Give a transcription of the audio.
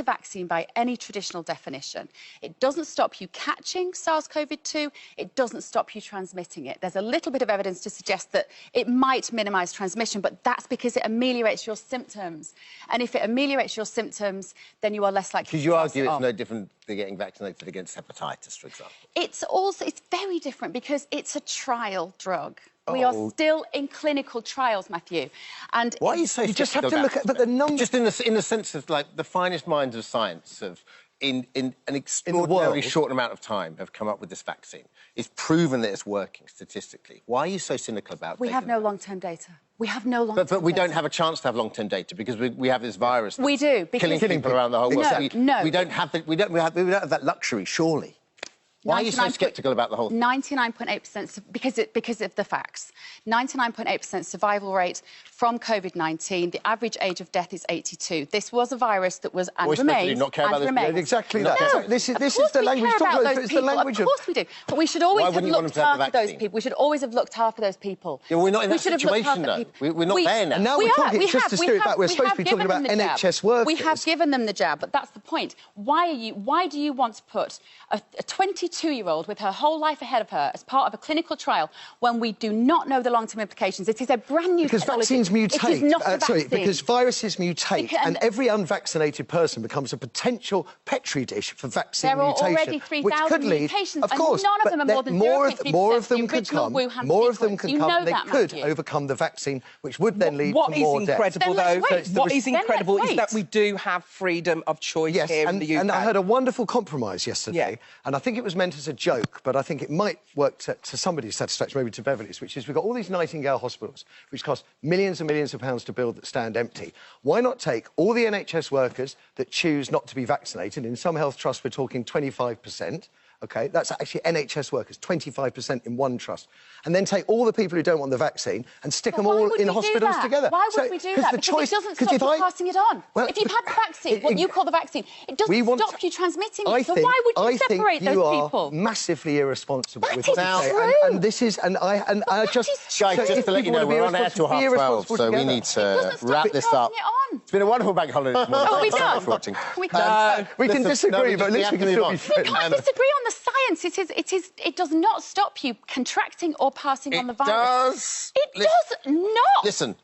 a vaccine by any traditional definition. It doesn't stop you catching SARS-CoV-2. It doesn't stop you transmitting it. There's a little bit of evidence to suggest that it might minimise transmission, but that's because it ameliorates your symptoms. And if it ameliorates your symptoms, then you are less likely to Because you argue it's on. no different than getting vaccinated against hepatitis, for example. It's very different because it's a trial drug. We are still in clinical trials, Matthew. And why are you so? You just have to look at the numbers. Just in the sense of like the finest minds of science have, in an extraordinarily short amount of time, have come up with this vaccine. It's proven that it's working statistically. Why are you so cynical about it? We have no long-term data. We have no long-term But we data. don't have a chance to have long-term data because we have this virus. We do. Killing people around the whole world. No. We don't have that luxury, surely. Why are you so sceptical about the whole thing? 99.8% because of the facts. 99.8% survival rate from COVID-19. The average age of death is 82. This was a virus that was and remains. Not care about remains. Exactly that. No, this is we the language. care about those people. Of course we do. But we should always have looked after those people. We should always have looked after those people. Yeah, we're not in that situation, though. We're not there now. And now we're talking, just to steer it back, we're supposed to be talking about NHS workers. We have given them the jab, but that's the point. Why do you want to put a 22-year-old with her whole life ahead of her as part of a clinical trial when we do not know the long-term implications? It is a brand new technology. Vaccines mutate. It is not a vaccine. Because viruses mutate, and every unvaccinated person becomes a potential petri dish for vaccine mutation. There are already 3,000 mutations, of course, and none of them are more than 0.3%. More of them could come. More of them could come. They could overcome the vaccine, which would then lead to more deaths. What is incredible is that we do have freedom of choice here in the UK. And I heard a wonderful compromise yesterday, and I think it was meant as a joke, but I think it might work to somebody's satisfaction, maybe to Beverley's, which is we've got all these Nightingale hospitals, which cost millions and millions of pounds to build, that stand empty. Why not take all the NHS workers that choose not to be vaccinated? In some health trusts, we're talking 25%. OK, that's actually NHS workers, 25% in one trust. And then take all the people who don't want the vaccine and stick them all in hospitals together. Why would we do that? Because it doesn't stop you passing it on. Well, if you've had the vaccine, what you call the vaccine, it doesn't stop you transmitting it. So why would you separate those people? You are massively irresponsible with what you say. True. And this is, and I just... Guys, just to let you know, we're on air till 12:30, so we need to wrap this up. It's been a wonderful bank holiday this morning. Oh, we done? We can disagree, but at least we can still be friends. We can't disagree on the science. It does not stop you contracting or passing on the virus. It does. It does not. Listen.